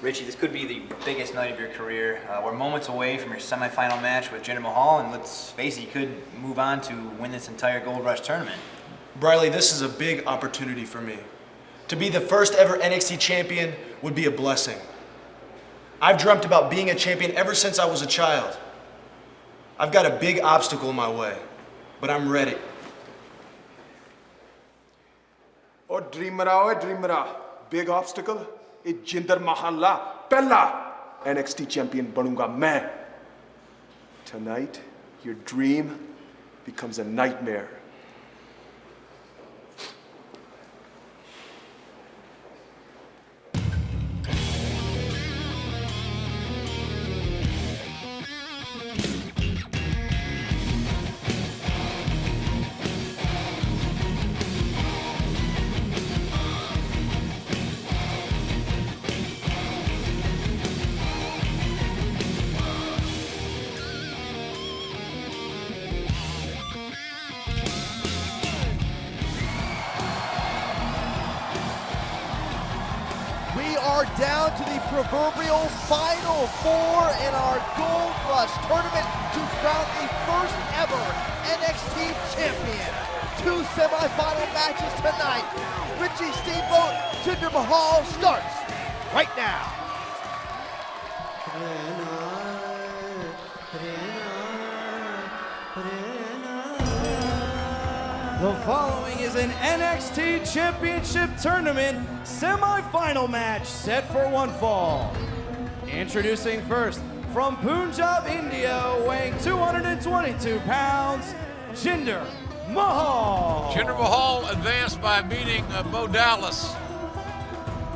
Richie, this could be the biggest night of your career. We're moments away from your semifinal match with Jinder Mahal, and let's face it, you could move on to win this entire Gold Rush tournament. Briley, this is a big opportunity for me. To be the first ever NXT champion would be a blessing. I've dreamt about being a champion ever since I was a child. I've got a big obstacle in my way, but I'm ready. Oh, dreamera, big obstacle. ए जिंदर महल पहला NXT champion बनूंगा मैं. Tonight, your dream becomes a nightmare. Down to the proverbial Final Four in our Gold Rush tournament to crown the first ever NXT champion. 2 semifinal matches tonight. Richie Steamboat, Jinder Mahal starts right now. The following is an NXT Championship Tournament semi-final match set for one fall. Introducing first, from Punjab, India, weighing 222 pounds, Jinder Mahal. Jinder Mahal advanced by beating Bo Dallas.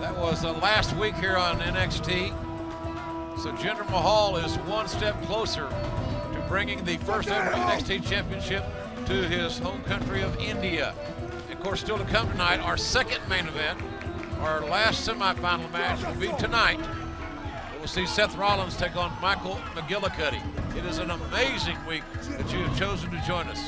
That was last week here on NXT. So Jinder Mahal is one step closer to bringing the first ever NXT Championship to his home country of India. Of course, still to come tonight, our second main event, our last semifinal match will be tonight. We'll see Seth Rollins take on Michael McGillicutty. It is an amazing week that you have chosen to join us.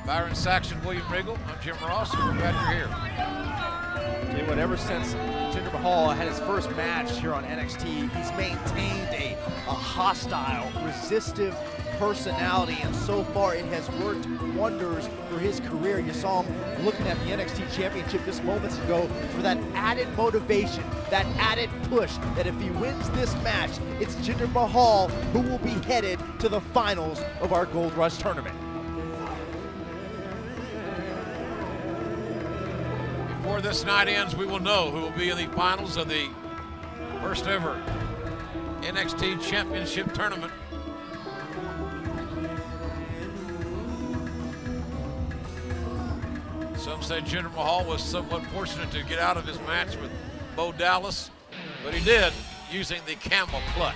Byron Saxon, William Regal, I'm Jim Ross, and we're glad you're here. Tell you what, ever since Jinder Mahal had his first match here on NXT, he's maintained a hostile, resistive personality, and so far it has worked wonders for his career. You saw him looking at the NXT Championship just moments ago for that added motivation, that added push, that if he wins this match, it's Jinder Mahal who will be headed to the finals of our Gold Rush tournament. Before this night ends, we will know who will be in the finals of the first ever NXT Championship Tournament. Some say Jinder Mahal was somewhat fortunate to get out of his match with Bo Dallas, but he did using the camel clutch.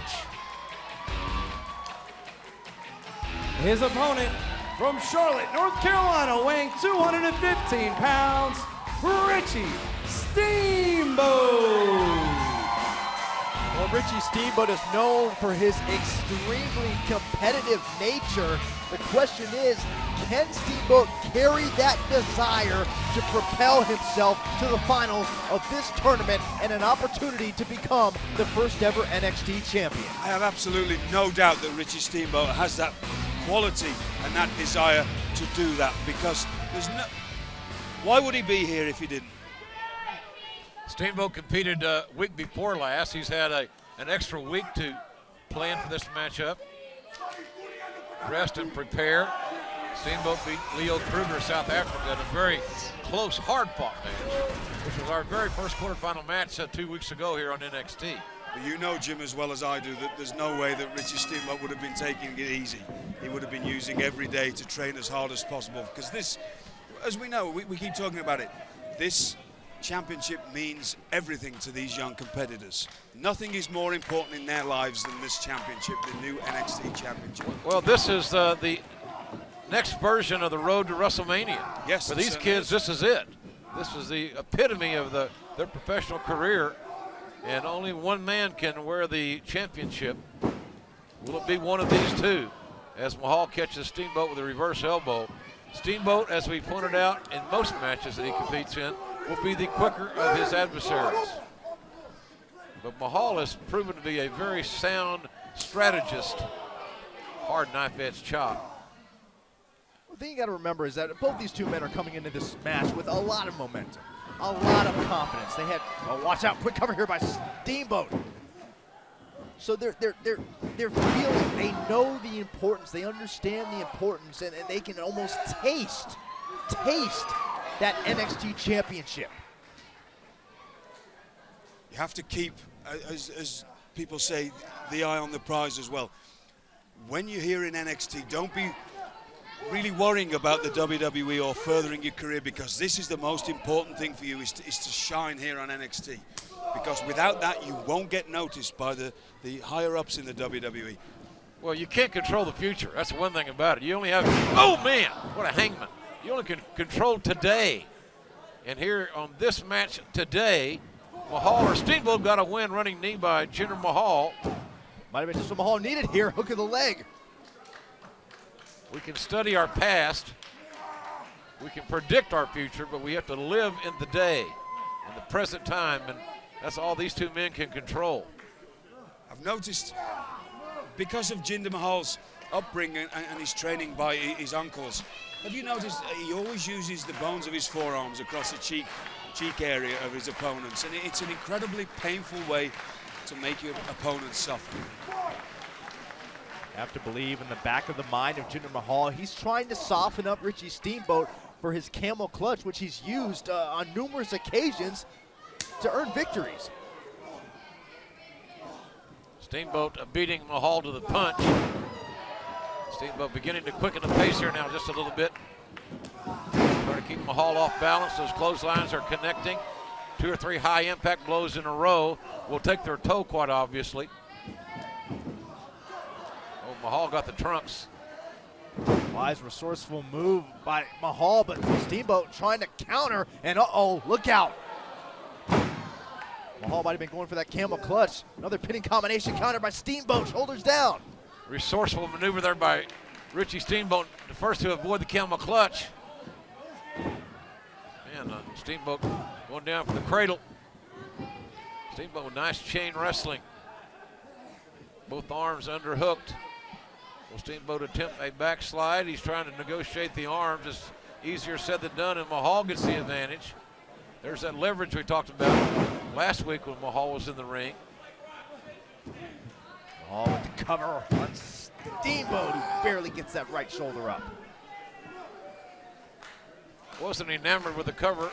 His opponent from Charlotte, North Carolina, weighing 215 pounds, Richie Steamboat. Well, Richie Steamboat is known for his extremely competitive nature. The question is, can Steamboat carry that desire to propel himself to the finals of this tournament and an opportunity to become the first ever NXT champion? I have absolutely no doubt that Richie Steamboat has that quality and that desire to do that, because there's no... Why would he be here if he didn't? Steamboat competed week before last. He's had an extra week to plan for this matchup. Rest and prepare. Steamboat beat Leo Kruger, South Africa, in a very close, hard-fought match, which was our very first quarterfinal match 2 weeks ago here on NXT. But you know, Jim, as well as I do, that there's no way that Richie Steamboat would have been taking it easy. He would have been using every day to train as hard as possible, because this, as we know, we keep talking about it, this championship means everything to these young competitors. Nothing is more important in their lives than this championship, the new NXT championship. Well, this is the next version of the road to WrestleMania. Yes. For these kids, this is it. This is the epitome of their professional career, and only one man can wear the championship. Will it be one of these two? As Mahal catches Steamboat with a reverse elbow. Steamboat, as we pointed out in most matches that he competes in, will be the quicker of his adversaries. But Mahal has proven to be a very sound strategist. Hard knife edge chop. The thing you got to remember is that both these two men are coming into this match with a lot of momentum, a lot of confidence. They had, oh, watch out, quick cover here by Steamboat. So they're feeling, they know the importance, they understand the importance, and they can almost taste that NXT championship. You have to keep, as people say, the eye on the prize as well. When you're here in NXT, don't be really worrying about the WWE or furthering your career, because this is the most important thing for you, is to shine here on NXT. Because without that, you won't get noticed by the higher-ups in the WWE. Well, you can't control the future. That's one thing about it. You only have, oh man, what a hangman. You only can control today. And here on this match today, Mahal or Steamboat got a win, running knee by Jinder Mahal. Might have been just what Mahal needed here, hook of the leg. We can study our past, we can predict our future, but we have to live in the day, in the present time, and that's all these two men can control. I've noticed, because of Jinder Mahal's upbringing and his training by his uncles, have you noticed he always uses the bones of his forearms across the cheek area of his opponents, and it's an incredibly painful way to make your opponent suffer. You have to believe in the back of the mind of Jinder Mahal, he's trying to soften up Richie Steamboat for his camel clutch, which he's used on numerous occasions to earn victories. Steamboat beating Mahal to the punch. Steamboat beginning to quicken the pace here now just a little bit. Trying to keep Mahal off balance. Those clotheslines are connecting. 2 or 3 high impact blows in a row will take their toll, quite obviously. Oh, Mahal got the trunks. Wise, resourceful move by Mahal, but Steamboat trying to counter, and uh-oh, look out. Mahal might have been going for that camel clutch. Another pinning combination counter by Steamboat, shoulders down. Resourceful maneuver there by Richie Steamboat, the first to avoid the camel clutch. And Steamboat going down for the cradle. Steamboat with nice chain wrestling. Both arms underhooked. Will Steamboat attempt a backslide? He's trying to negotiate the arms. It's easier said than done, and Mahal gets the advantage. There's that leverage we talked about last week when Mahal was in the ring. Mahal with the cover on Steamboat, who barely gets that right shoulder up. Wasn't enamored with the cover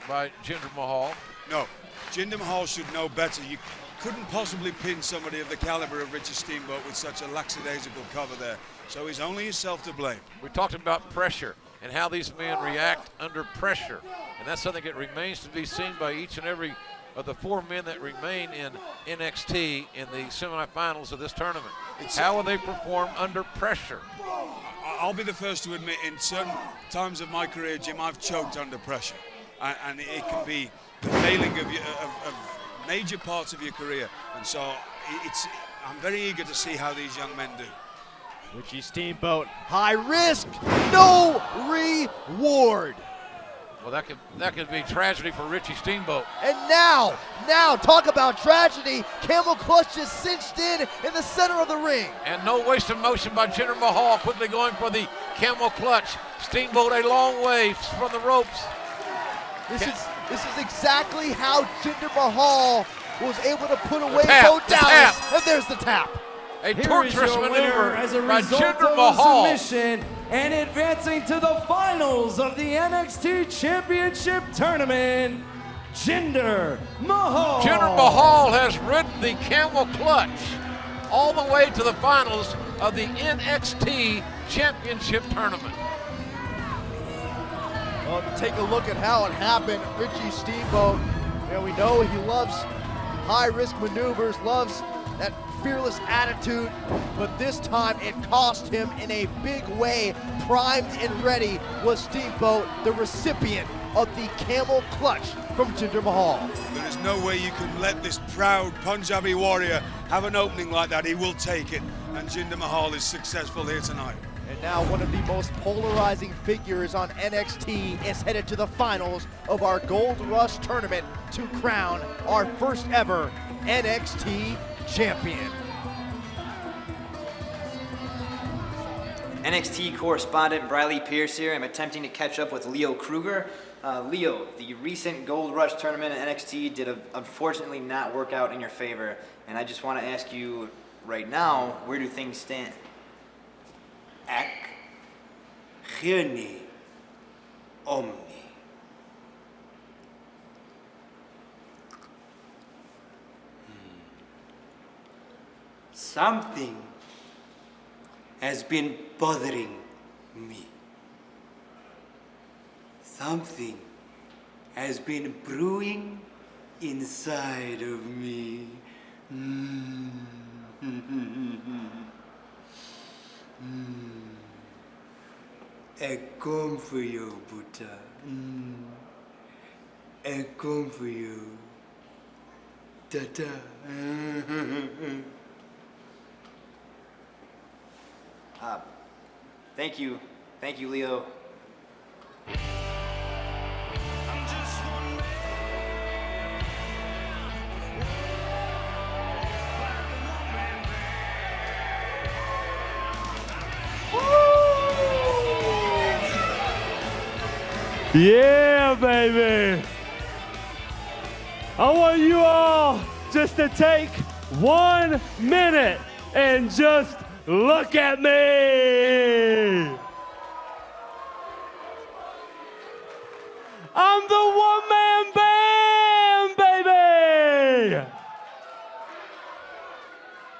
by Jinder Mahal. No, Jinder Mahal should know better. You couldn't possibly pin somebody of the caliber of Richie Steamboat with such a lackadaisical cover there. So he's only himself to blame. We talked about pressure and how these men react under pressure. And that's something that remains to be seen by each and every of the 4 men that remain in NXT in the semifinals of this tournament. How will they perform under pressure? I'll be the first to admit, in certain times of my career, Jim, I've choked under pressure. And it can be the failing of major parts of your career. And so I'm very eager to see how these young men do. Richie Steamboat, high risk, no reward. Well, that could be tragedy for Richie Steamboat. And now, talk about tragedy. Camel clutch just cinched in the center of the ring. And no waste of motion by Jinder Mahal, quickly going for the camel clutch. Steamboat a long way from the ropes. This is exactly how Jinder Mahal was able to put away Bo Dallas. Tap. And there's the tap. A Here torturous is your maneuver winner as a by result Jinder of Mahal. submission and advancing to the finals of the NXT Championship Tournament, Jinder Mahal. Jinder Mahal has ridden the camel clutch all the way to the finals of the NXT Championship Tournament. Well, to take a look at how it happened, Richie Steamboat, we know he loves high-risk maneuvers, loves that fearless attitude, but this time it cost him in a big way. Primed and ready was Steamboat, the recipient of the camel clutch from Jinder Mahal. There is no way you can let this proud Punjabi warrior have an opening like that. He will take it, and Jinder Mahal is successful here tonight. And now one of the most polarizing figures on NXT is headed to the finals of our Gold Rush tournament to crown our first ever NXT champion. NXT correspondent Briley Pierce here. I'm attempting to catch up with Leo Kruger. Leo, the recent Gold Rush tournament at NXT did unfortunately not work out in your favor. And I just want to ask you right now, where do things stand? Ac Genie Omni. Something has been bothering me. Something has been brewing inside of me. I come for you, Buddha. I come for you. Ta-ta. Thank you, Leo. Yeah, baby. I want you all just to take 1 minute and just look at me. I'm the one-man band, baby.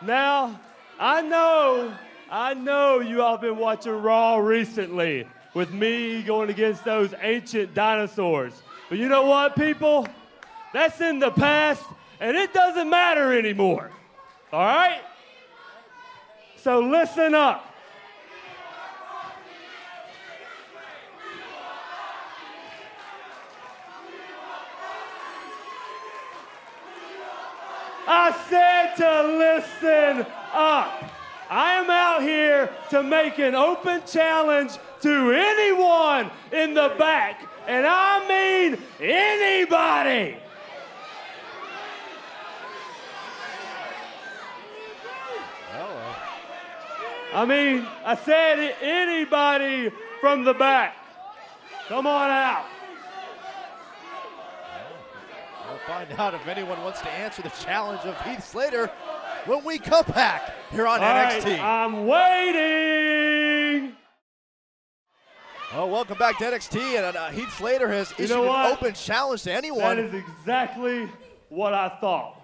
Now, I know you all been watching Raw recently with me going against those ancient dinosaurs. But you know what, people? That's in the past, and it doesn't matter anymore. All right? So listen up. I said to listen up. I am out here to make an open challenge to anyone in the back, and I mean anybody. I said anybody from the back. Come on out. We'll find out if anyone wants to answer the challenge of Heath Slater when we come back here on NXT. Right, I'm waiting. Oh, welcome back to NXT, and Heath Slater has issued an open challenge to anyone. That is exactly what I thought.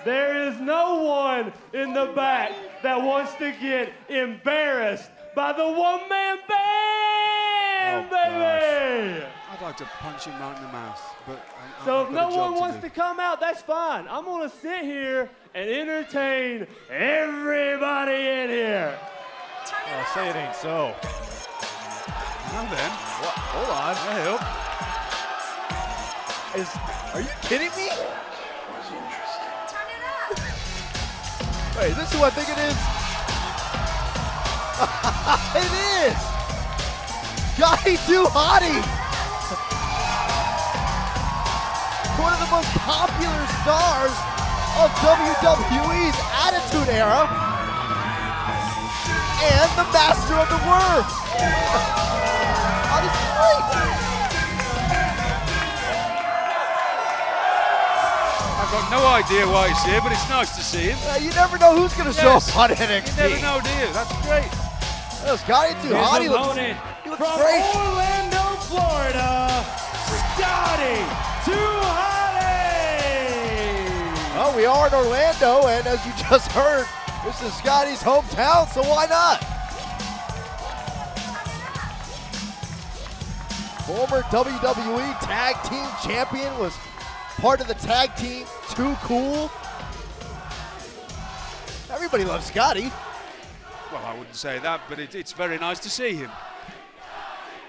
There is no one in the back that wants to get embarrassed by the one-man band, baby! I'd like to punch him right in the mouth, but So if no one wants to come out, that's fine. I'm gonna sit here and entertain everybody in here. Oh, say it ain't so. Now then. What? Hold on. I hope. Are you kidding me? Wait, is this who I think it is? It is! Scotty Hotty! One of the most popular stars of WWE's Attitude Era and the master of the word. Oh, this is great! I've got no idea why he's here, but it's nice to see him. You never know who's going to show up on NXT. You never know, do you? That's great. Oh, Scotty Hotty looks great. Orlando, Florida, Scotty Hotty! Well, we are in Orlando, and as you just heard, this is Scotty's hometown, so why not? Former WWE Tag Team Champion was part of the tag team Too Cool. Everybody loves Scotty. Well, I wouldn't say that, but it's very nice to see him.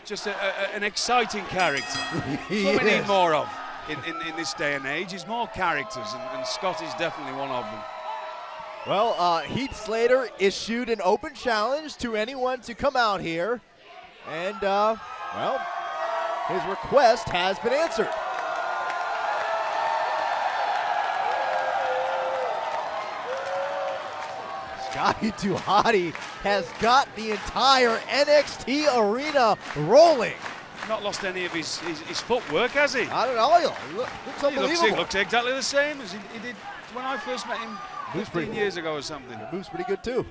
Just an exciting character. What we need more of in this day and age is more characters, and Scotty's definitely one of them. Well, Heath Slater issued an open challenge to anyone to come out here. And, well, his request has been answered. Scotty to Hotty has got the entire NXT arena rolling. Not lost any of his footwork, has he? I don't know. He looks unbelievable. He looks exactly the same as he did when I first met him 15 years ago or something. Moves pretty good, too.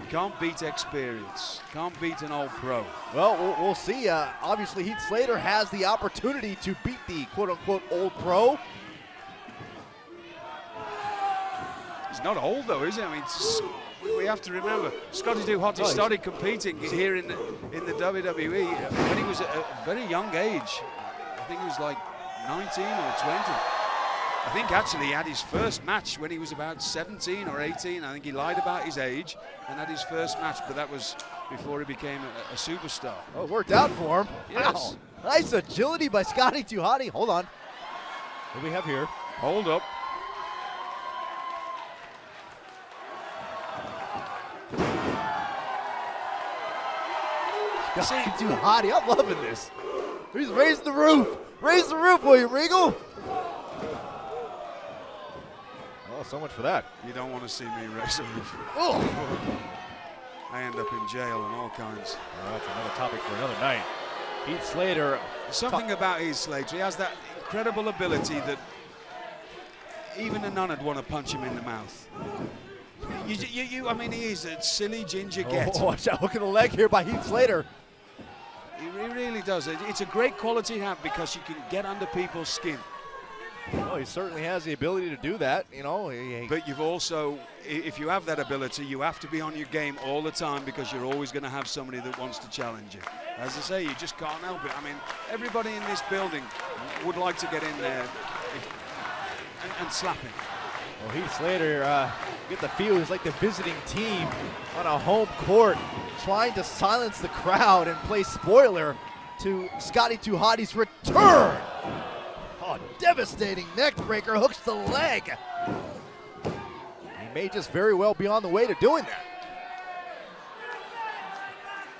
Can't beat experience. Can't beat an old pro. Well, we'll see. Obviously, Heath Slater has the opportunity to beat the quote-unquote old pro. He's not old, though, is he? I mean, we have to remember, Scotty Hotty started competing here in the WWE when he was at a very young age. I think he was like 19 or 20. I think actually he had his first match when he was about 17 or 18. I think he lied about his age and had his first match, but that was before he became a superstar. Oh, it worked out for him. Yes. Wow. Nice agility by Scotty Hotty. Hold on. What do we have here? Hold up. Scotty Hotty. I'm loving this. He's raising the roof. Raise the roof, will you, Regal? Oh, so much for that. You don't want to see me raise the roof. Oh. I end up in jail and all kinds. Well, that's another topic for another night. Heath Slater. Something about Heath Slater. He has that incredible ability that even a nun would want to punch him in the mouth. I mean, he is a silly ginger get. Oh, watch out. Look at the leg here by Heath Slater. He really does. It's a great quality to have because you can get under people's skin. Oh, he certainly has the ability to do that, you know. But you've also, if you have that ability, you have to be on your game all the time because you're always going to have somebody that wants to challenge you. As I say, you just can't help it. I mean, everybody in this building would like to get in there and slap him. Well, Heath Slater, get the feel he's like the visiting team on a home court, trying to silence the crowd and play spoiler to Scotty Hotty's return. Oh, devastating neck breaker, hooks the leg. He may just very well be on the way to doing that.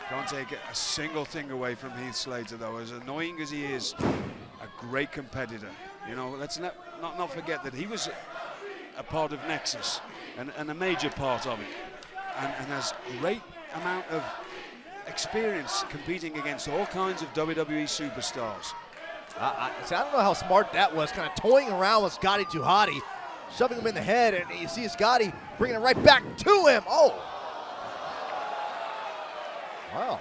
Can't take a single thing away from Heath Slater, though. As annoying as he is, a great competitor. You know, let's not forget that he was a part of Nexus and a major part of it, and has great amount of experience competing against all kinds of WWE superstars. I don't know how smart that was, kind of toying around with Scotty Hotty, shoving him in the head, and you see Scotty bringing it right back to him. Oh! Wow.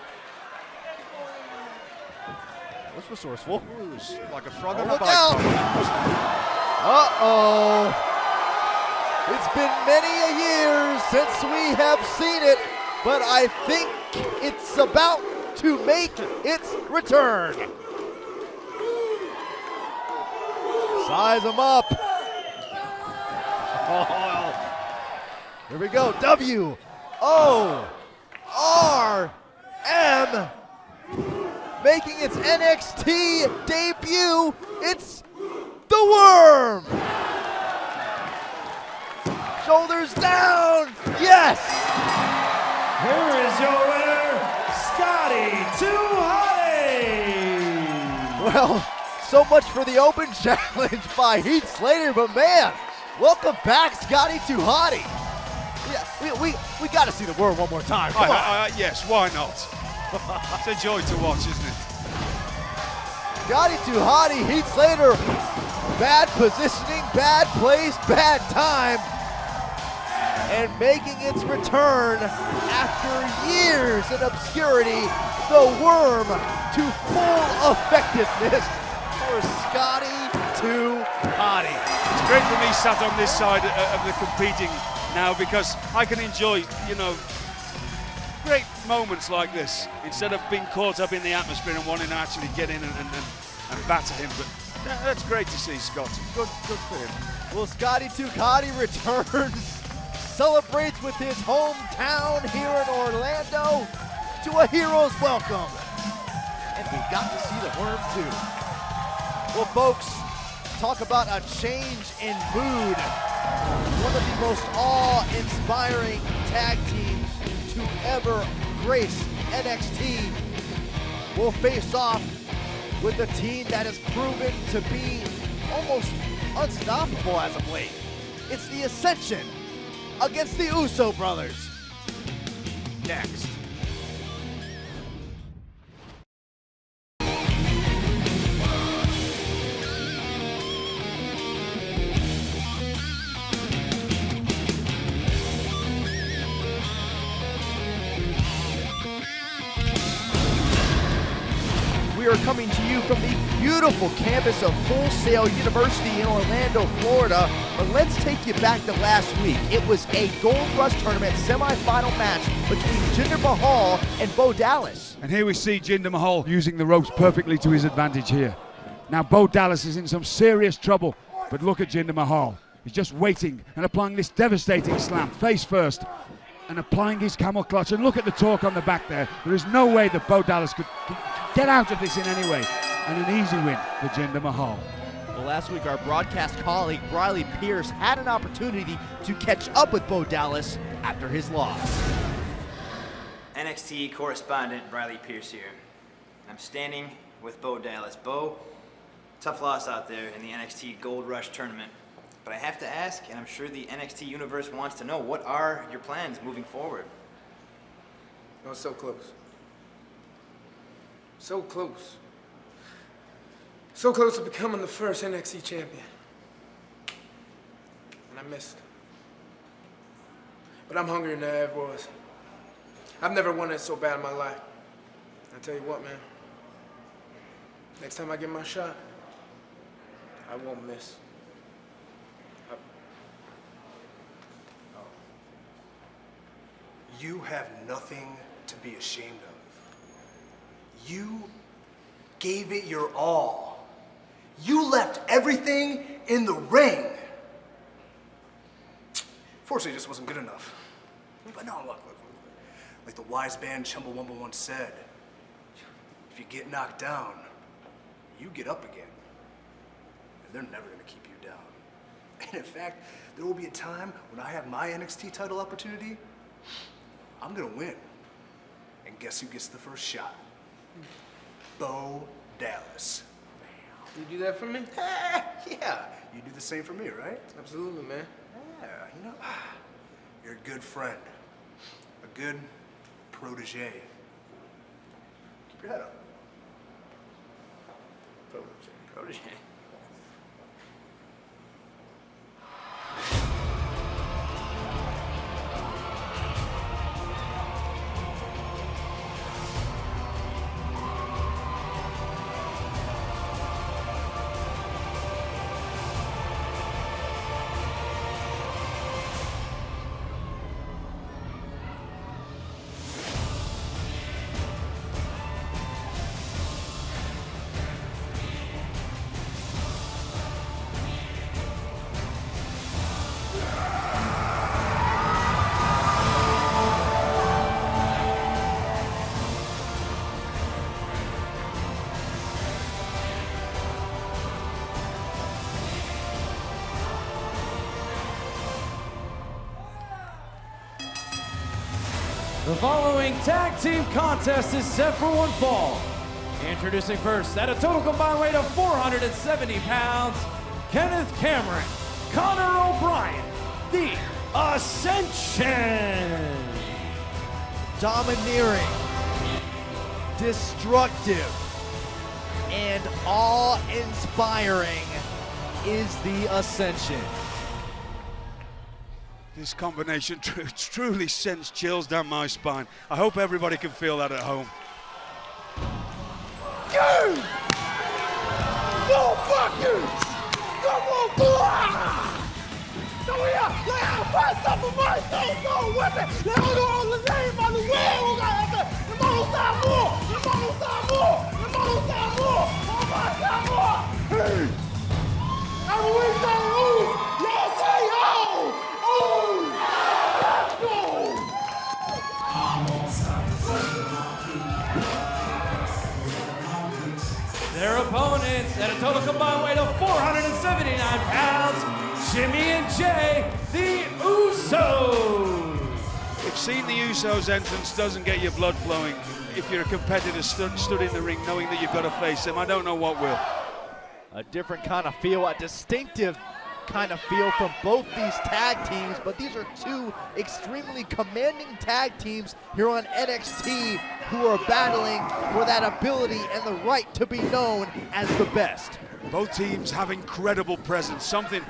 That's resourceful. It was like a frog on a Look bike. out! Uh-oh. It's been many a year since we have seen it, but I think it's about to make its return. Size them up. Oh, here we go. W-O-R-M. Making its NXT debut, it's the Worm. Shoulders down. Yes. Here is your winner, Scotty Hotty. Well, so much for the open challenge by Heath Slater, but man, welcome back, Scotty Hotty. Yeah, we got to see the Worm one more time. Come on. Yes, why not? It's a joy to watch, isn't it? Scotty Hotty, Heath Slater, bad positioning, bad place, bad time, and making its return after years in obscurity, the Worm to full effectiveness for Scotty Hotty. It's great for me sat on this side of the competing now because I can enjoy, you know, great moments like this instead of being caught up in the atmosphere and wanting to actually get in and batter him. But that's great to see, Scott. Good for him. Well, Scotty Hotty returns, celebrates with his hometown here in Orlando to a hero's welcome. And we got to see the Worm too. Well, folks, Talk about a change in mood. One of the most awe-inspiring tag teams to ever grace NXT will face off with a team that has proven to be almost unstoppable as of late. It's the Ascension against the Uso brothers. Next. We are coming to you from the beautiful campus of Full Sail University in Orlando, Florida. But let's take you back to last week. It was a Gold Rush Tournament semifinal match between Jinder Mahal and Bo Dallas. And here we see Jinder Mahal using the ropes perfectly to his advantage here. Now Bo Dallas is in some serious trouble, but look at Jinder Mahal. He's just waiting and applying this devastating slam, face first, and applying his camel clutch. And look at the torque on the back there. There is no way that Bo Dallas could get out of this in any way. And an easy win for Jinder Mahal. Well, last week our broadcast colleague Briley Pierce had an opportunity to catch up with Bo Dallas after his loss. NXT correspondent Briley Pierce here. I'm standing with Bo Dallas. Bo, tough loss out there in the NXT Gold Rush Tournament. But I have to ask, and I'm sure the NXT universe wants to know, what are your plans moving forward? I was so close. So close. So close to becoming the first NXT champion. And I missed. But I'm hungrier than I ever was. I've never wanted it so bad in my life. I tell you what, man. Next time I get my shot, I won't miss. You have nothing to be ashamed of. You gave it your all. You left everything in the ring. Fortunately, it just wasn't good enough. But no, look. Like the wise man Chumbawamba once said, if you get knocked down, you get up again. And they're never gonna keep you down. And in fact, there will be a time when I have my NXT title opportunity, I'm gonna win. And guess who gets the first shot? Bo Dallas. You do that for me? Yeah, you do the same for me, right? Absolutely, man. Yeah, you know, you're a good friend, a good protege. Keep your head up. Protege. The following tag team contest is set for one fall. Introducing first, at a total combined weight of 470 pounds, Kenneth Cameron, Connor O'Brien, the Ascension. Domineering, destructive, and awe-inspiring is the Ascension. This combination truly sends chills down my spine. I hope everybody can feel that at home. No fuckers! Come on, boy! So we are first up for my soul, go with it! Let all the old name on the way! We got the more! Hey! Every week they lose! Y'all say, oh! Let's go! Their opponents, at a total combined weight of 470 Jimmy and Jay, the Usos. If seeing the Usos entrance doesn't get your blood flowing, if you're a competitor stood in the ring knowing that you've got to face them, I don't know what will. A different kind of feel, a distinctive kind of feel from both these tag teams, but these are two extremely commanding tag teams here on NXT who are battling for that ability and the right to be known as the best. Both teams have incredible presence, something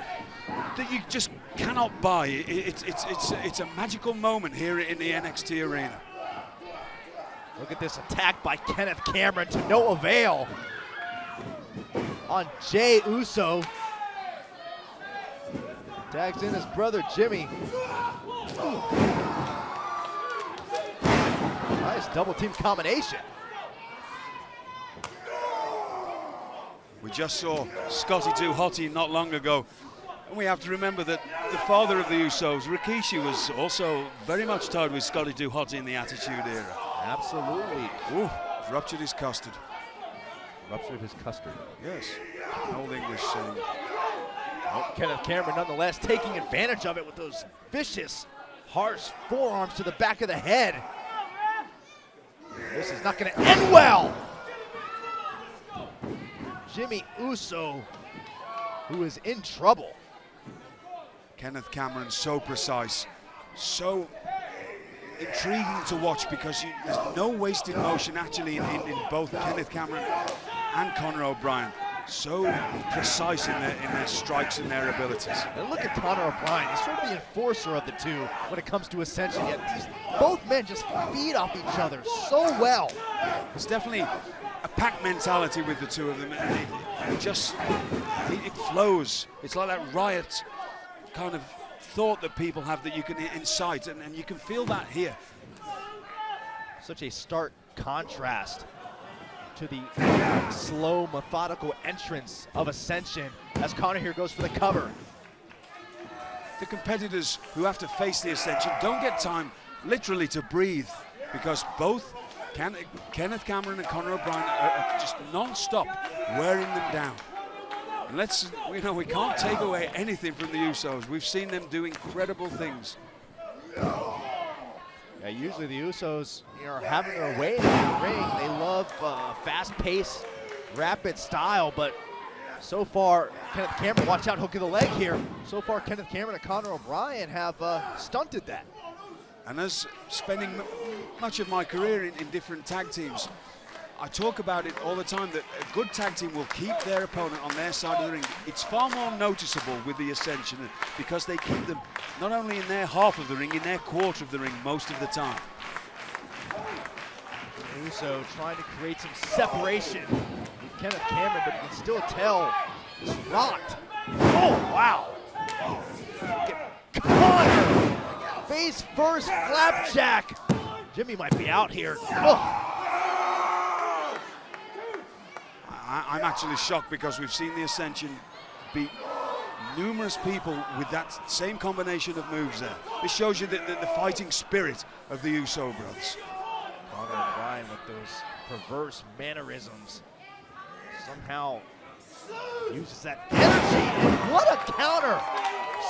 that you just cannot buy. It's a magical moment here in the NXT arena. Look at this attack by Kenneth Cameron to no avail on Jey Uso. Tags in his brother Jimmy. Ooh. Nice double team combination. We just saw Scotty do Hotty not long ago. And we have to remember that the father of the Usos, Rikishi, was also very much tied with Scotty do Hotty in the Attitude Era. Absolutely. Ooh, ruptured his custard. Ruptured his custard. Yes, an old English saying. Oh, Kenneth Cameron nonetheless taking advantage of it with those vicious, harsh forearms to the back of the head. This is not going to end well. Jimmy Uso, who is in trouble. Kenneth Cameron, so precise, so intriguing to watch because there's no wasted motion actually in both Kenneth Cameron and Conor O'Brien. So precise in their strikes and their abilities. And look at Conor O'Brien. He's sort of the enforcer of the two when it comes to Ascension. Yet both men just feed off each other so well. There's definitely a pack mentality with the two of them, and it flows. It's like that riot kind of thought that people have that you can incite, and you can feel that here. Such a stark contrast to the slow, methodical entrance of Ascension as Conor here goes for the cover. The competitors who have to face the Ascension don't get time literally to breathe because both Kenneth Cameron and Conor O'Brien are just non-stop wearing them down. And we can't take away anything from the Usos. We've seen them do incredible things. Yeah, usually the Usos are having their way in the ring. They love fast-paced, rapid style, but so far, Kenneth Cameron, watch out, hook of the leg here. So far, Kenneth Cameron and Conor O'Brien have stunted that. And as spending much of my career in different tag teams, I talk about it all the time that a good tag team will keep their opponent on their side of the ring. It's far more noticeable with the Ascension because they keep them not only in their half of the ring, in their quarter of the ring most of the time. Uso trying to create some separation with Kenneth Cameron, but you can still tell he's rocked. Oh, wow. Conor! Face first flapjack. Jimmy might be out here. Oh. I'm actually shocked because we've seen the Ascension beat numerous people with that same combination of moves there. This shows you the fighting spirit of the Uso brothers. Conor O'Brien with those perverse mannerisms somehow uses that energy, and what a counter!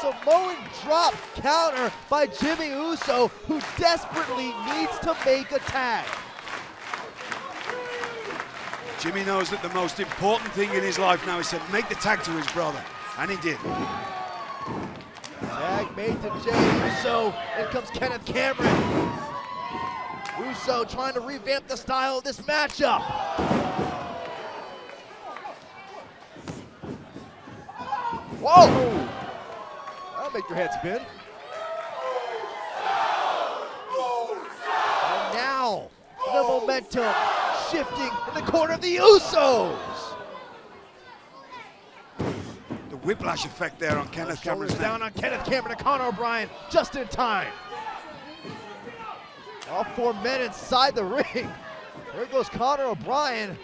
Samoan drop counter by Jimmy Uso, who desperately needs to make a tag. Jimmy knows that the most important thing in his life now is to make the tag to his brother, and he did. Tag made to Jey Uso. In comes Kenneth Cameron. Uso trying to revamp the style of this matchup. Whoa! That'll make your head spin. And now, the momentum shifting in the corner of the Usos. The whiplash effect there on Kenneth Cameron's neck. Down on Kenneth Cameron and Conor O'Brien just in time. All four men inside the ring. There goes Conor O'Brien.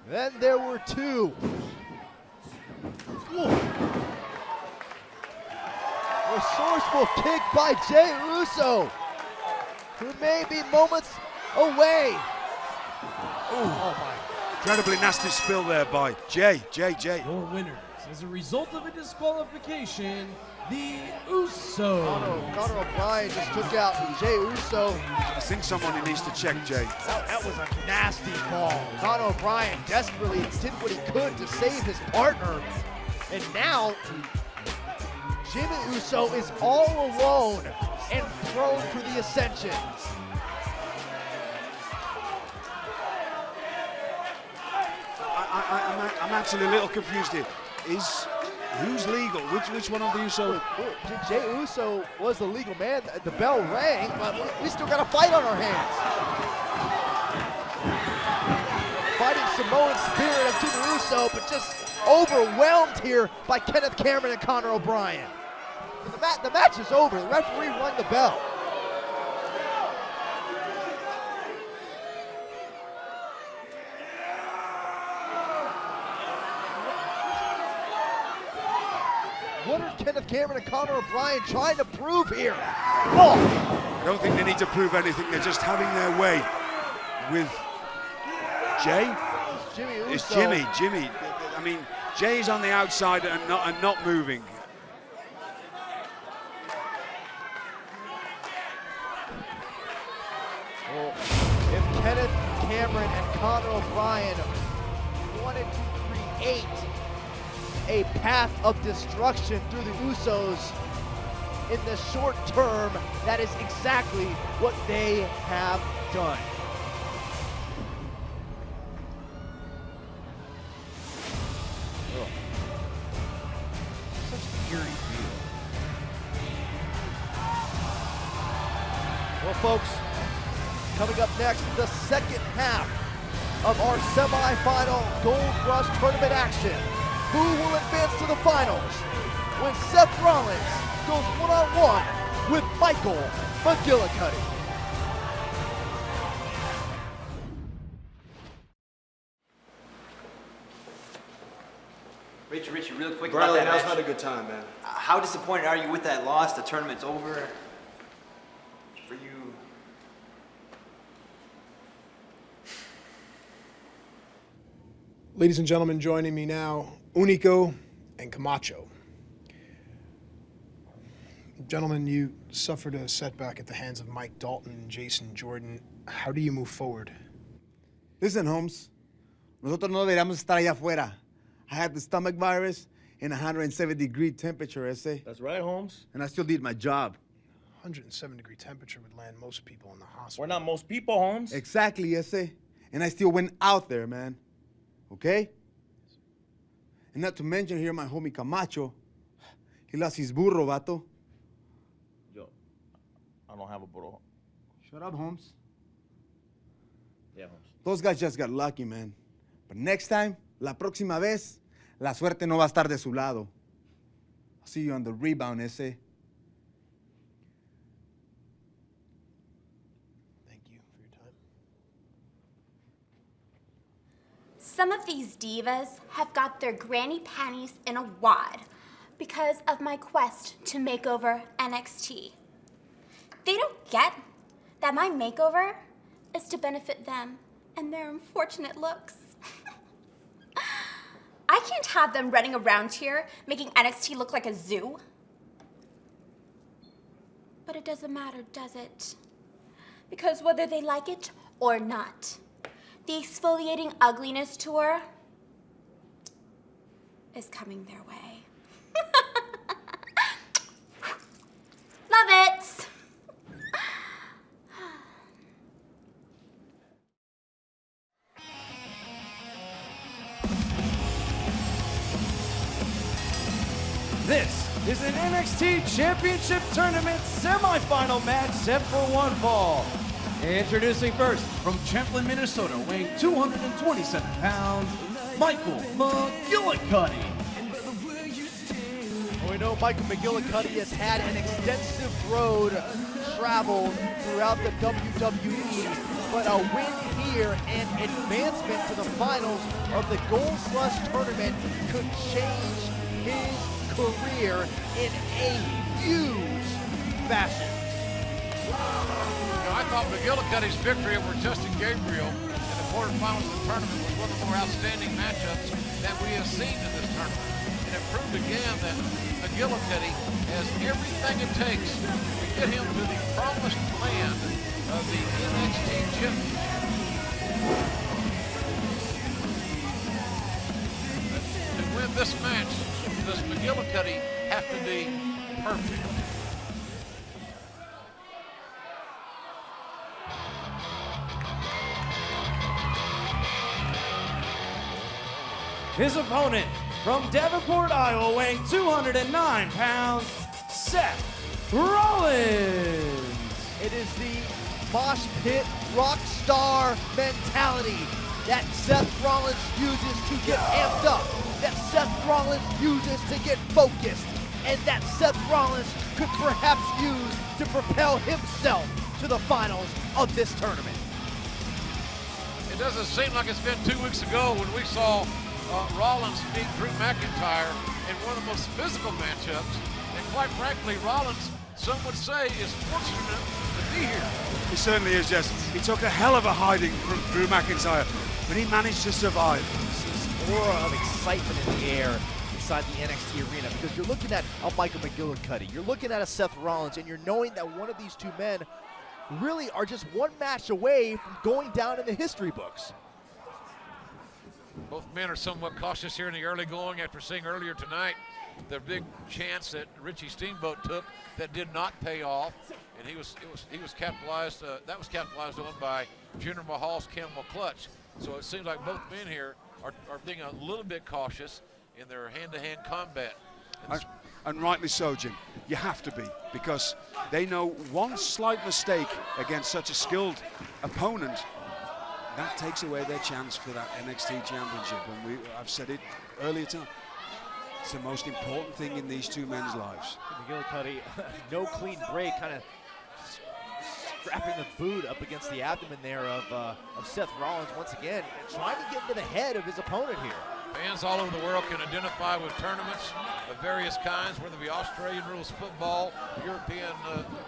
Then there were two. Ooh. Resourceful kick by Jey Uso, who may be moments away. Ooh. Oh my. Incredibly nasty spill there by Jey. Your winners as a result of a disqualification, the Usos. Conor O'Brien just took out Jey Uso. I think someone needs to check Jey. That was a nasty fall. Conor O'Brien desperately did what he could to save his partner. And now, Jimmy Uso is all alone and thrown for the Ascension. I'm actually a little confused here. Who's legal? Which one of the Usos? Jey Uso was the legal man. The bell rang, but we still got a fight on our hands. Fighting Samoan spirit of Jimmy Uso, but just overwhelmed here by Kenneth Cameron and Conor O'Brien. The match is over. The referee rung the bell. What are Kenneth Cameron and Conor O'Brien trying to prove here? Oh! I don't think they need to prove anything. They're just having their way with Jey. Jimmy Uso. It's Jimmy. I mean, Jey's on the outside and not moving. Well, if Kenneth Cameron and Conor O'Brien wanted to create a path of destruction through the Usos in the short term, that is exactly what they have done. Such an eerie feel. Well, folks, coming up next, the second half of our semifinal Gold Rush tournament action. Who will advance to the finals when Seth Rollins goes one-on-one with Michael McGillicutty? Richie, real quick Bradley, about that now's match. not a good time, man. How disappointed are you with that loss? The tournament's over for you. Ladies and gentlemen, joining me now, Unico and Camacho. Gentlemen, you suffered a setback at the hands of Mike Dalton and Jason Jordan. How do you move forward? Listen, Holmes, nosotros no deberíamos estar allá afuera. I had the stomach virus and 107-degree temperature, ese. That's right, Holmes. And I still did my job. 107-degree temperature would land most people in the hospital. We're not most people, Holmes. Exactly, ese. And I still went out there, man. Okay? And not to mention here my homie Camacho. He lost his burro, vato. Yo, I don't have a burro. Shut up, Holmes. Yeah, Holmes. Those guys just got lucky, man. But next time, la próxima vez, la suerte no va a estar de su lado. I'll see you on the rebound, ese. Thank you for your time. Some of these divas have got their granny panties in a wad because of my quest to make over NXT. They don't get that my makeover is to benefit them and their unfortunate looks. I can't have them running around here making NXT look like a zoo. But it doesn't matter, does it? Because whether they like it or not, the exfoliating ugliness tour is coming their way. Love it! This is an NXT Championship Tournament semifinal match set for one fall. Introducing first, from Champlin, Minnesota, weighing 227 pounds, Michael McGillicutty. We know Michael McGillicutty has had an extensive road traveled throughout the WWE, but a win here and advancement to the finals of the Gold Rush tournament could change his career in a huge fashion. I thought McGillicutty's victory over Justin Gabriel in the quarterfinals of the tournament was one of the more outstanding matchups that we have seen in this tournament. And it proved again that McGillicutty has everything it takes to get him to the promised land of the NXT Championship. To win this match, does McGillicutty have to be perfect? His opponent from Davenport, Iowa, weighing 209 pounds, Seth Rollins. It is the mosh pit rock star mentality that Seth Rollins uses to get amped up, that Seth Rollins uses to get focused, and that Seth Rollins could perhaps use to propel himself to the finals of this tournament. It doesn't seem like it's been 2 weeks ago when we saw Rollins beat Drew McIntyre in one of the most physical matchups, and quite frankly, Rollins, some would say, is fortunate to be here. He certainly is, Jess. He took a hell of a hiding from Drew McIntyre, but he managed to survive. This aura of excitement in the air inside the NXT arena, because you're looking at a Michael McGillicutty, you're looking at a Seth Rollins, and you're knowing that one of these two men really are just one match away from going down in the history books. Both men are somewhat cautious here in the early going after seeing earlier tonight the big chance that Richie Steamboat took that did not pay off, and he was capitalized. That was capitalized on by Jinder Mahal's camel clutch. So it seems like both men here are being a little bit cautious in their hand-to-hand combat. And rightly so, Jim. You have to be, because they know one slight mistake against such a skilled opponent, that takes away their chance for that NXT Championship. And I've said it earlier tonight, it's the most important thing in these two men's lives. McGillicutty, no clean break, kind of scrapping the boot up against the abdomen there of Seth Rollins once again, trying to get into the head of his opponent here. Fans all over the world can identify with tournaments of various kinds, whether it be Australian rules football, European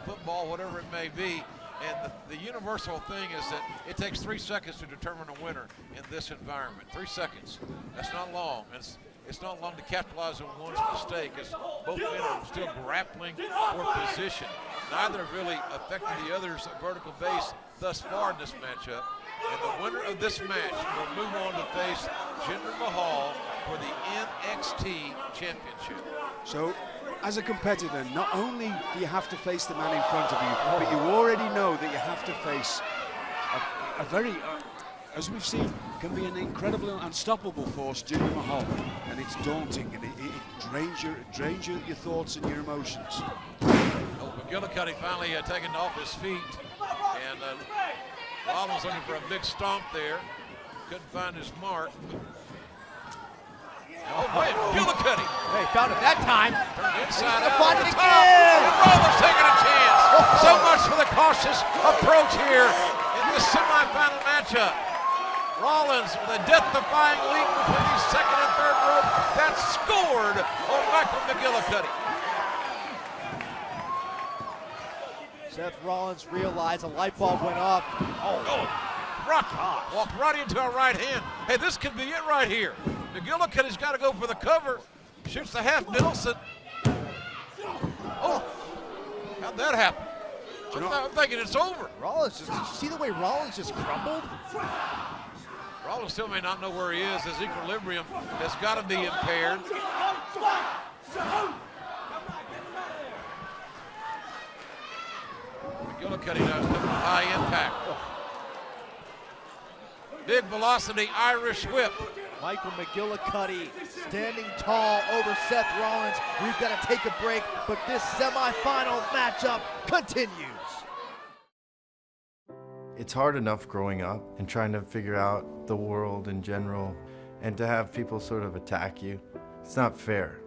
football, whatever it may be. And the universal thing is that it takes 3 seconds to determine a winner in this environment. 3 seconds. That's not long. It's not long to capitalize on one's mistake, as both men are still grappling for position. Neither have really affected the other's vertical base thus far in this matchup. And the winner of this match will move on to face Jinder Mahal for the NXT Championship. So, as a competitor, not only do you have to face the man in front of you, but you already know that you have to face a very, as we've seen, can be an incredible, unstoppable force, Jinder Mahal, and it's daunting, and it drains your thoughts and your emotions. Well, McGillicutty finally taken off his feet, and Rollins looking for a big stomp there. Couldn't find his mark. Oh, wait, McGillicutty. Hey, found it that time. Turned inside out. Find it And again. Rollins taking a chance. So much for the cautious approach here in this semifinal matchup. Rollins with a death-defying leap between the second and third rope. That's scored on Michael McGillicutty. Seth Rollins realized a light bulb went off. Oh, Rocky walked right into our right hand. Hey, this could be it right here. McGillicutty's got to go for the cover. Shoots the half Nelson. Oh, how'd that happen? I'm thinking it's over. Rollins, did you see the way Rollins just crumbled? Rollins still may not know where he is. His equilibrium has got to be impaired. McGillicutty does high impact. Big velocity Irish whip. Michael McGillicutty standing tall over Seth Rollins. We've got to take a break, but this semifinal matchup continues. It's hard enough growing up and trying to figure out the world in general, and to have people sort of attack you. It's not fair.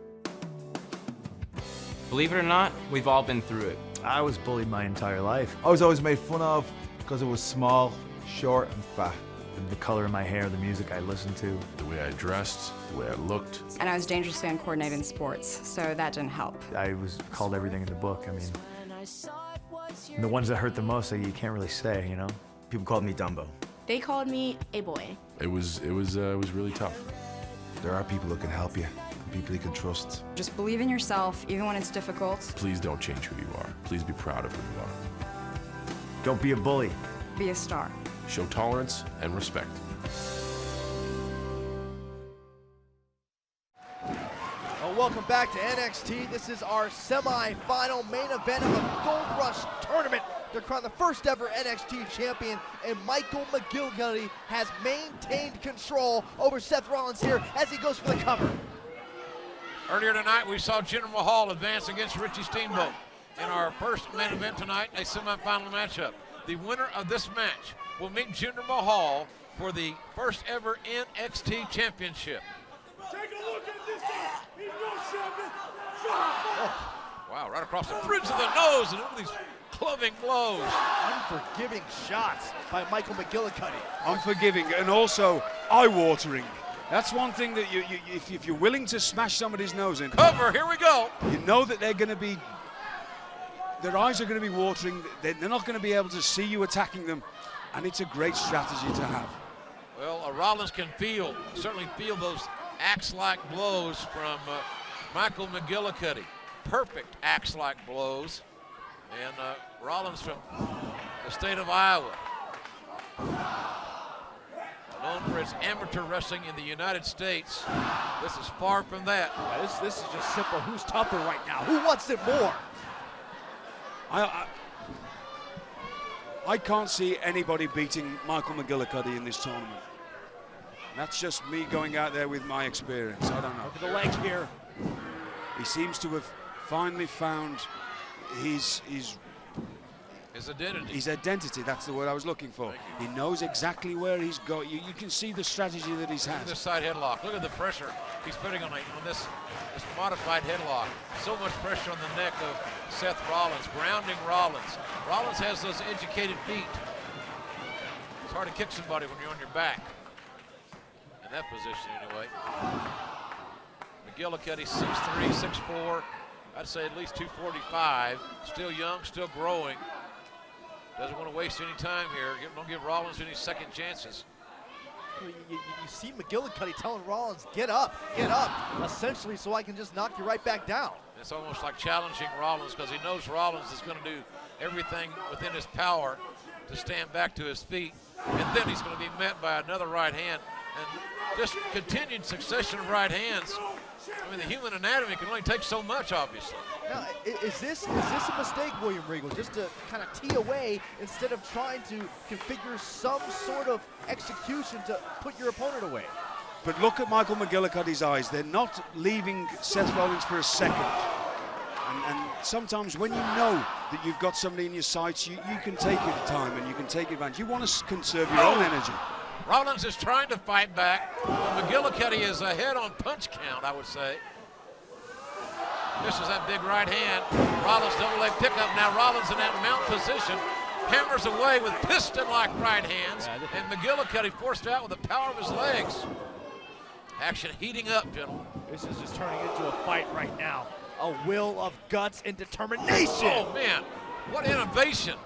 Believe it or not, we've all been through it. I was bullied my entire life. I was always made fun of because I was small, short, and fat. The color of my hair, the music I listened to, the way I dressed, the way I looked. And I was dangerously uncoordinated in sports, so that didn't help. I was called everything in the book. I mean, and the ones that hurt the most, you can't really say, you know? People called me Dumbo. They called me a boy. It was really tough. There are people who can help you, people he can trust. Just believe in yourself, even when it's difficult. Please don't change who you are. Please be proud of who you are. Don't be a bully. Be a star. Show tolerance and respect. Well, welcome back to NXT. This is our semi-final main event of the Gold Rush tournament. They're crowned the first ever NXT champion, and Michael McGillicutty has maintained control over Seth Rollins here as he goes for the cover. Earlier tonight, we saw Jinder Mahal advance against Richie Steamboat in our first main event tonight, a semifinal matchup. The winner of this match will meet Jinder Mahal for the first ever NXT championship. Take a look at this guy. He's no champion. Wow, right across the bridge of the nose, and all these clubbing blows. Unforgiving shots by Michael McGillicutty. Unforgiving and also eye-watering. That's one thing that if you're willing to smash somebody's nose in. Cover, here we go. You know that they're going to be, their eyes are going to be watering. They're not going to be able to see you attacking them, and it's a great strategy to have. Well, Rollins can certainly feel those axe-like blows from Michael McGillicutty. Perfect axe-like blows. And Rollins from the state of Iowa, known for his amateur wrestling in the United States. This is far from that. Yeah, this is just simple. Who's tougher right now? Who wants it more? I can't see anybody beating Michael McGillicutty in this tournament. That's just me going out there with my experience. I don't know. Look at the leg here. He seems to have finally found his identity. His identity, that's the word I was looking for. He knows exactly where he's going. You can see the strategy that he's had. Look at this side headlock. Look at the pressure he's putting on this modified headlock. So much pressure on the neck of Seth Rollins, grounding Rollins. Rollins has those educated feet. It's hard to kick somebody when you're on your back. In that position, anyway. McGillicutty, 6'3", 6'4". I'd say at least 245. Still young, still growing. Doesn't want to waste any time here. Don't give Rollins any second chances. You see McGillicutty telling Rollins, get up, essentially, so I can just knock you right back down. It's almost like challenging Rollins because he knows Rollins is going to do everything within his power to stand back to his feet. And then he's going to be met by another right hand. And just continued succession of right hands. I mean, the human anatomy can only take so much, obviously. Now, is this a mistake, William Regal, just to kind of tee away instead of trying to configure some sort of execution to put your opponent away? But look at Michael McGillicutty's eyes. They're not leaving Seth Rollins for a second. And sometimes when you know that you've got somebody in your sights, you can take your time and you can take advantage. You want to conserve your own energy. Rollins is trying to fight back. McGillicutty is ahead on punch count, I would say. This is that big right hand. Rollins double leg pickup. Now Rollins in that mount position. Hammers away with piston-like right hands. And McGillicutty forced out with the power of his legs. Action heating up, gentlemen. This is just turning into a fight right now. A will of guts and determination. Oh, man. What innovation.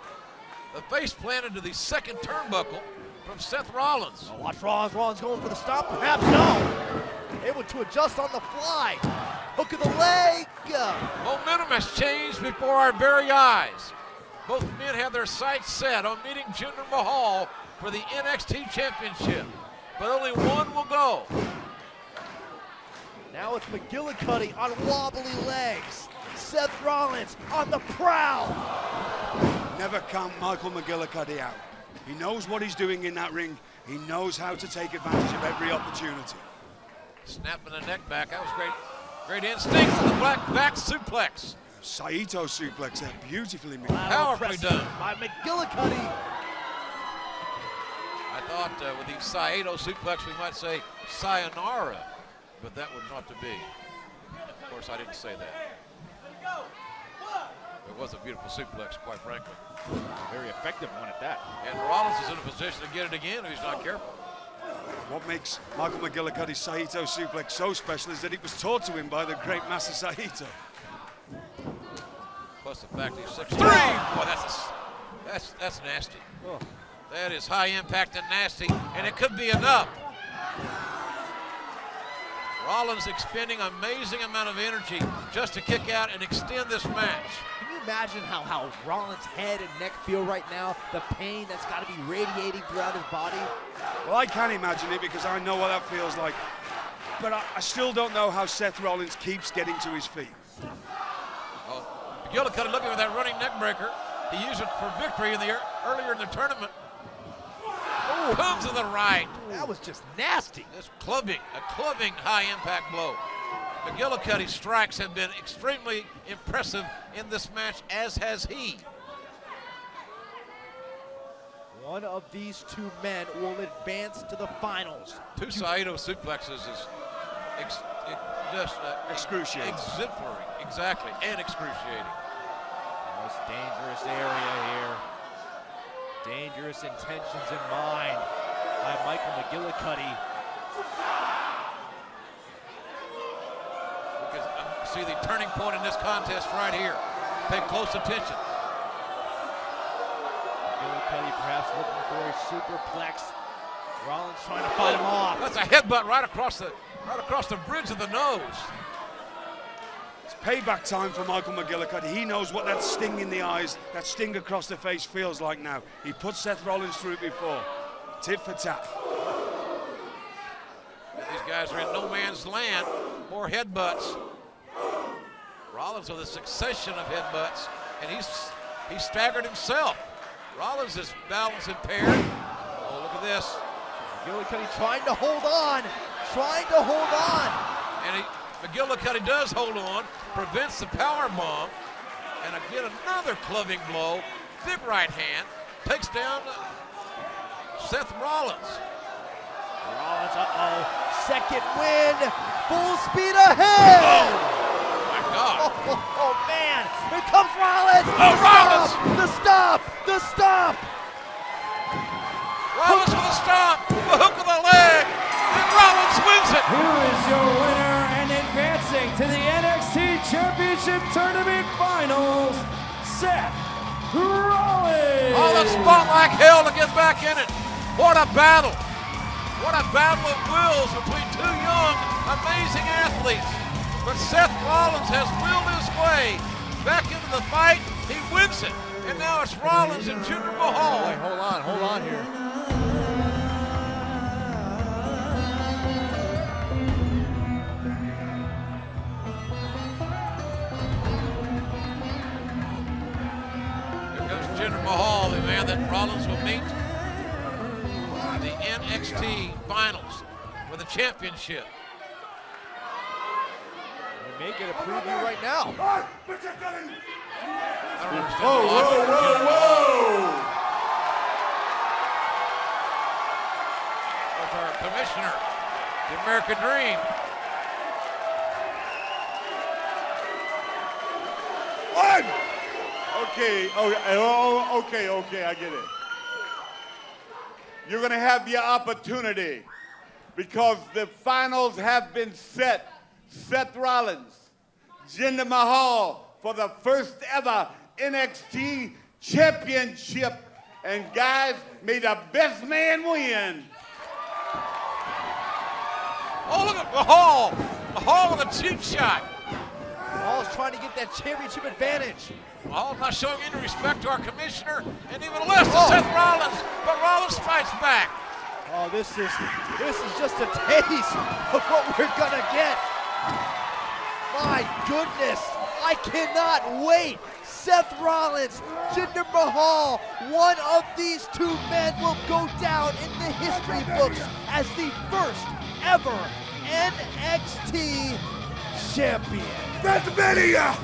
The face planted to the second turnbuckle from Seth Rollins. Oh, watch Rollins. Rollins going for the stop. Perhaps no. Able to adjust on the fly. Hook of the leg. Momentum has changed before our very eyes. Both men have their sights set on meeting Jinder Mahal for the NXT Championship, but only one will go. Now it's McGillicutty on wobbly legs. Seth Rollins on the prowl. Never count Michael McGillicutty out. He knows what he's doing in that ring. He knows how to take advantage of every opportunity. Snapping the neck back. That was great. Great instinct for the back suplex. Saito suplex there, beautifully made. Powerfully done. By McGillicutty. I thought with the Saito suplex we might say sayonara, but that would not to be. Of course, I didn't say that. It was a beautiful suplex, quite frankly. A very effective one at that. And Rollins is in a position to get it again if he's not careful. What makes Michael McGillicutty's Saito suplex so special is that it was taught to him by the great Master Saito. Plus the fact he's 6'3". Boy, that's nasty. Oh. That is high impact and nasty, and it could be enough. Rollins expending an amazing amount of energy just to kick out and extend this match. Can you imagine how Rollins' head and neck feel right now? The pain that's got to be radiating throughout his body? Well, I can't imagine it because I know what that feels like. But I still don't know how Seth Rollins keeps getting to his feet. Oh, McGillicutty looking for that running neck breaker. He used it for victory earlier in the tournament. Oh, comes to the right. That was just nasty. This a clubbing high impact blow. McGillicutty's strikes have been extremely impressive in this match, as has he. One of these two men will advance to the finals. Two Saito suplexes is just excruciating. Exemplary, exactly, and excruciating. Most dangerous area here. Dangerous intentions in mind by Michael McGillicutty. See the turning point in this contest right here. Pay close attention. McGillicutty perhaps looking for a superplex. Rollins trying to fight him off. That's a headbutt right across the bridge of the nose. It's payback time for Michael McGillicutty. He knows what that sting in the eyes, that sting across the face feels like now. He put Seth Rollins through it before. Tit for tat. These guys are in no man's land. More headbutts. Rollins with a succession of headbutts, and he's staggered himself. Rollins is balance impaired. Oh, look at this. McGillicutty trying to hold on. And McGillicutty does hold on, prevents the power bomb, and again another clubbing blow. Big right hand, takes down Seth Rollins. Rollins, second win, full speed ahead. Oh my God. Oh man, here comes Rollins. Oh, Rollins. The stop. Rollins with a stop, the hook of the leg, and Rollins wins it. Who is your winner and advancing to the NXT Championship Tournament Finals, Seth Rollins. Oh, that's fought like hell to get back in it. What a battle. What a battle of wills between two young, amazing athletes. But Seth Rollins has willed his way back into the fight. He wins it. And now it's Rollins and Jinder Mahal. Wait, hold on here. Here comes Jinder Mahal, the man that Rollins will meet in the NXT Finals for the championship. We may get a preview right now. I don't understand. Whoa! With our commissioner, the American Dream. One! Okay, I get it. You're gonna have your opportunity because the finals have been set. Seth Rollins, Jinder Mahal for the first ever NXT championship. And guys, may the best man win. Oh, look at Mahal. Mahal with a cheap shot. Mahal's trying to get that championship advantage. Mahal not showing any respect to our commissioner, and even less to Seth Rollins, but Rollins fights back. Oh, this is just a taste of what we're gonna get. My goodness, I cannot wait. Seth Rollins, Jinder Mahal, one of these two men will go down in the history books as the first ever NXT champion. WrestleMania!